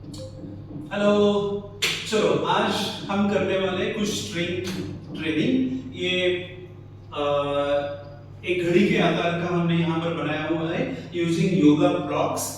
Hello. चलो आज हम करने वाले हैं कुछ स्ट्रेंथ ट्रेनिंग। ये एक घड़ी के आकार का हमने यहाँ पर बनाया हुआ है यूजिंग योगा ब्लॉक्स।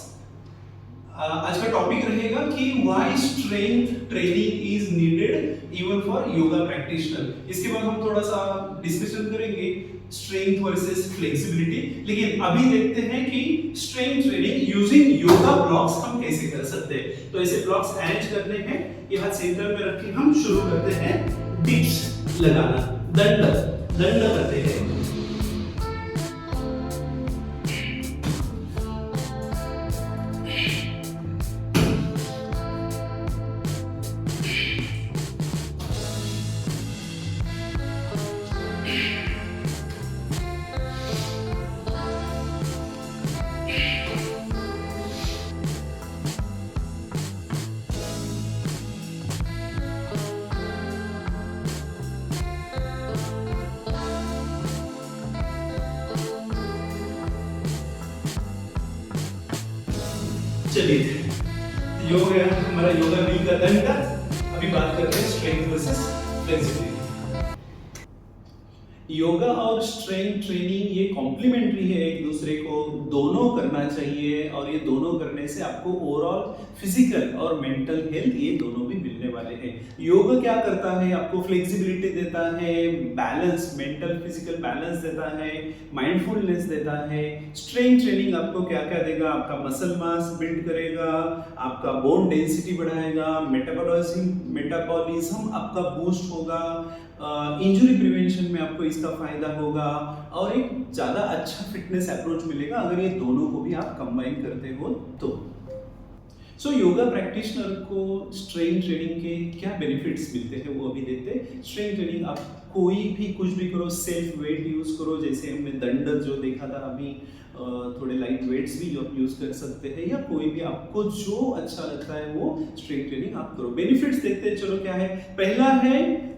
आज का टॉपिक रहेगा कि why strength training is needed even for yoga practitioner. इसके बाद हम थोड़ा सा डिस्कशन करेंगे स्ट्रेंथ वर्सेस फ्लेक्सिबिलिटी। लेकिन अभी देखते हैं कि strength training using yoga blocks हम कैसे कर सकते हैं। तो ऐसे ब्लॉक्स अरेंज करने हैं, ये हाथ सेंटर में रख के हम शुरू करते हैं डिप्स लगाना, दंड दंड करते हैं। चलिए, ये हो गया हमारा योगा वी का दंड का। अभी बात करते हैं स्ट्रेंथ वर्सेस फ्लेक्सिबिलिटी। योगा और स्ट्रेंथ ट्रेनिंग ये कॉम्प्लीमेंट्री है एक दूसरे को, दोनों करना चाहिए और ये दोनों करने से आपको ओवरऑल फिजिकल और मेंटल हेल्थ ये दोनों भी मिलने वाले हैं। योगा क्या करता है, आपको फ्लेक्सिबिलिटी देता है, बैलेंस, मेंटल फिजिकल बैलेंस देता है, माइंडफुलनेस देता है। स्ट्रेंथ ट्रेनिंग आपको क्या क्या देगा, आपका मसल मास बिल्ड करेगा, आपका बोन डेंसिटी बढ़ाएगा, मेटाबॉलिज्म आपका बूस्ट होगा, इंजरी प्रिवेंशन में आपको इसका फायदा होगा और एक ज्यादा अच्छा फिटनेस अप्रोच मिलेगा अगर ये दोनों को भी आप कंबाइन करते हो तो। योगा प्रैक्टिशनर को स्ट्रेंथ ट्रेनिंग के क्या बेनिफिट्स मिलते हैं वो अभी देखते हैं। स्ट्रेंथ ट्रेनिंग आप कोई भी कुछ भी करो, सेल्फ वेट यूज करो, जैसे हमने दंड जो देखा था अभी, थोड़े लाइट वेट्स भी आप यूज कर सकते हैं, या कोई भी आपको जो अच्छा लगता है वो स्ट्रेंथ ट्रेनिंग आप करो। बेनिफिट्स देखते हैं, चलो क्या है। पहला है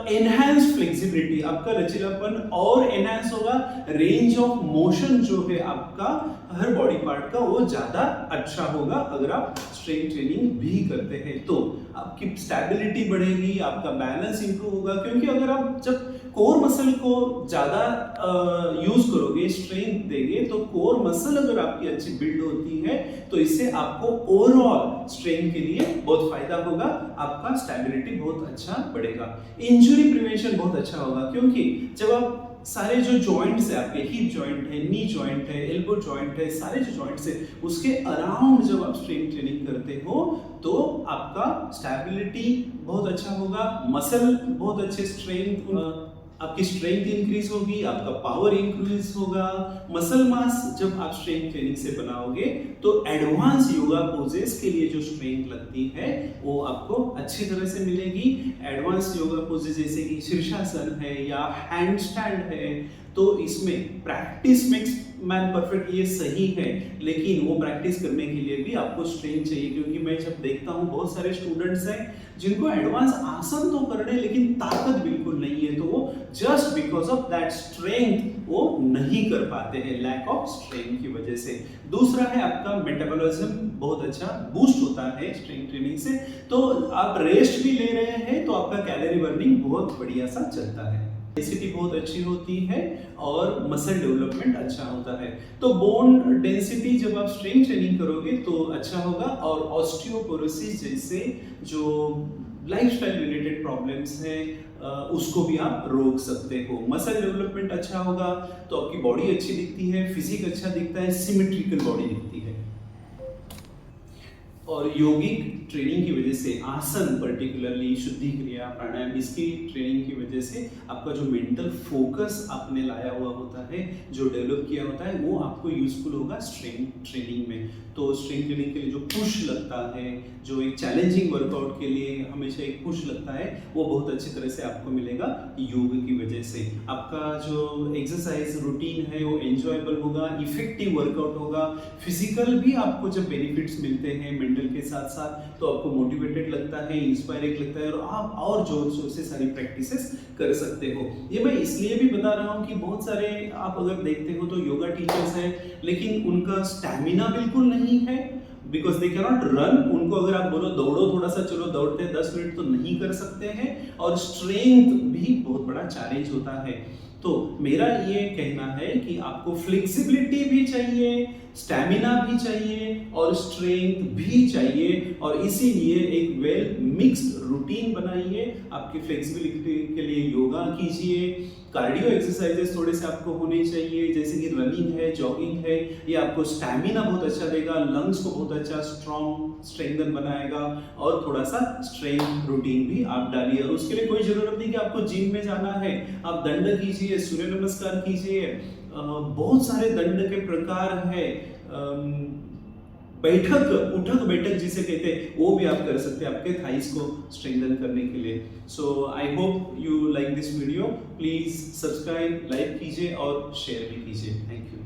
एनहांस फ्लेक्सिबिलिटी, आपका लचीलापन और एनहांस होगा। रेंज ऑफ मोशन जो है आपका हर बॉडी पार्ट का वो ज्यादा अच्छा होगा अगर आप स्ट्रेंथ ट्रेनिंग भी करते हैं तो। आपकी स्टेबिलिटी बढ़ेगी, आपका बैलेंस इंप्रूव होगा, क्योंकि अगर आप जब कोर मसल को ज्यादा यूज करोगे, स्ट्रेंथ देंगे, तो कोर मसल अगर आपकी अच्छी बिल्ड होती है तो इससे आपको ओवरऑल स्ट्रेंथ के लिए बहुत फायदा होगा, आपका स्टेबिलिटी बहुत अच्छा बढ़ेगा। इंजरी प्रिवेंशन बहुत अच्छा होगा, क्योंकि जब आप सारे जो जॉइंट्स है आपके, हिप जॉइंट है, नी जॉइंट है, एल्बो जॉइंट है, सारे जो जॉइंट्स है उसके अराउंड जब आप स्ट्रेंथ ट्रेनिंग करते हो तो आपका स्टेबिलिटी बहुत अच्छा होगा, मसल बहुत अच्छे स्ट्रेंथ, आपकी स्ट्रेंथ इंक्रीज होगी, आपका पावर इंक्रीज होगा। मसल मास जब आप स्ट्रेंथ ट्रेनिंग से बनाओगे तो एडवांस योगा पोजेस के लिए जो स्ट्रेंथ लगती है वो आपको अच्छी तरह से मिलेगी। एडवांस योगा पोजेस जैसे कि शीर्षासन है या हैंड स्टैंड है, तो इसमें प्रैक्टिस मेक्स मैन परफेक्ट, ये सही है, लेकिन वो प्रैक्टिस करने के लिए भी आपको स्ट्रेंथ चाहिए। क्योंकि मैं जब देखता हूँ बहुत सारे स्टूडेंट्स हैं जिनको एडवांस आसन तो करने लेकिन ताकत बिल्कुल नहीं है, तो वो just because of that strength वो नहीं कर पाते हैं, लैक ऑफ स्ट्रेंथ की वजह से। दूसरा है आपका मेटाबॉलिज्म बहुत अच्छा बूस्ट होता है स्ट्रेंथ ट्रेनिंग से, तो आप रेस्ट भी ले रहे हैं तो आपका कैलोरी बर्निंग बहुत बढ़िया सा चलता है, डेंसिटी बहुत अच्छी होती है और मसल डेवलपमेंट अच्छा होता है। तो बोन डेंसिटी जब आप स्ट्रेंथ ट्रेनिंग करोगे तो अच्छा होगा, और ऑस्टियोपोरोसिस जैसे जो लाइफस्टाइल रिलेटेड प्रॉब्लम्स है उसको भी आप रोक सकते हो। मसल डेवलपमेंट अच्छा होगा तो आपकी बॉडी अच्छी दिखती है, फिजिक अच्छा दिखता है, सिमेट्रिकल बॉडी दिखती है। और योगिक ट्रेनिंग की वजह से आसन, पर्टिकुलरली शुद्धि क्रिया, प्राणायाम, इसकी ट्रेनिंग की वजह से आपका जो मेंटल फोकस आपने लाया हुआ होता है, जो डेवलप किया होता है, वो आपको यूजफुल होगा स्ट्रेंथ ट्रेनिंग में। तो स्ट्रेंथ ट्रेनिंग के लिए जो पुश लगता है, जो एक चैलेंजिंग वर्कआउट के लिए हमेशा एक पुश लगता है, वो बहुत अच्छी तरह से आपको मिलेगा योग की वजह से। आपका जो एक्सरसाइज रूटीन है वो एंजॉयबल होगा, इफेक्टिव वर्कआउट होगा, फिजिकल भी आपको जब बेनिफिट्स मिलते हैं मेंटल के साथ साथ, तो आपको मोटिवेटेड लगता है, इंस्पायरिंग लगता है, और आप और जोर शोर से सारी प्रैक्टिसेस कर सकते हो। ये मैं इसलिए भी बता रहा हूँ कि बहुत सारे आप अगर देखते हो तो योगा टीचर्स हैं लेकिन उनका स्टैमिना बिल्कुल नहीं है, because they can not run. उनको अगर आप बोलो दौड़ो थोड़ा सा, चलो दौड़ते 10 मिनट तो नहीं कर सकते हैं, और स्ट्रेंथ भी बहुत बड़ा चैलेंज होता है। तो मेरा ये कहना है कि आपको फ्लेक्सिबिलिटी भी चाहिए, स्टैमिना भी चाहिए और स्ट्रेंथ भी चाहिए, और इसीलिए एक वेल मिक्स्ड रूटीन बनाइए। आपकी फ्लेक्सिबिलिटी के लिए योगा कीजिए, कार्डियो एक्सरसाइजेस थोड़े से आपको होने चाहिए, जैसे कि रनिंग है, जॉगिंग है। ये आपको स्टैमिना बहुत अच्छा देगा, लंग्स को बहुत अच्छा स्ट्रेंथन बनाएगा, और थोड़ा सा स्ट्रेंथ रूटीन भी आप डालिए। और उसके लिए कोई जरूरत नहीं कि आपको जिम में जाना है, आप दंड कीजिए, सूर्य नमस्कार कीजिए, बहुत सारे दंड के प्रकार है, बैठक, उठक बैठक जिसे कहते हैं, वो भी आप कर सकते हैं आपके थाइस को स्ट्रेंथन करने के लिए। So I hope you like this video. Please subscribe, like कीजिए और शेयर भी कीजिए। Thank you.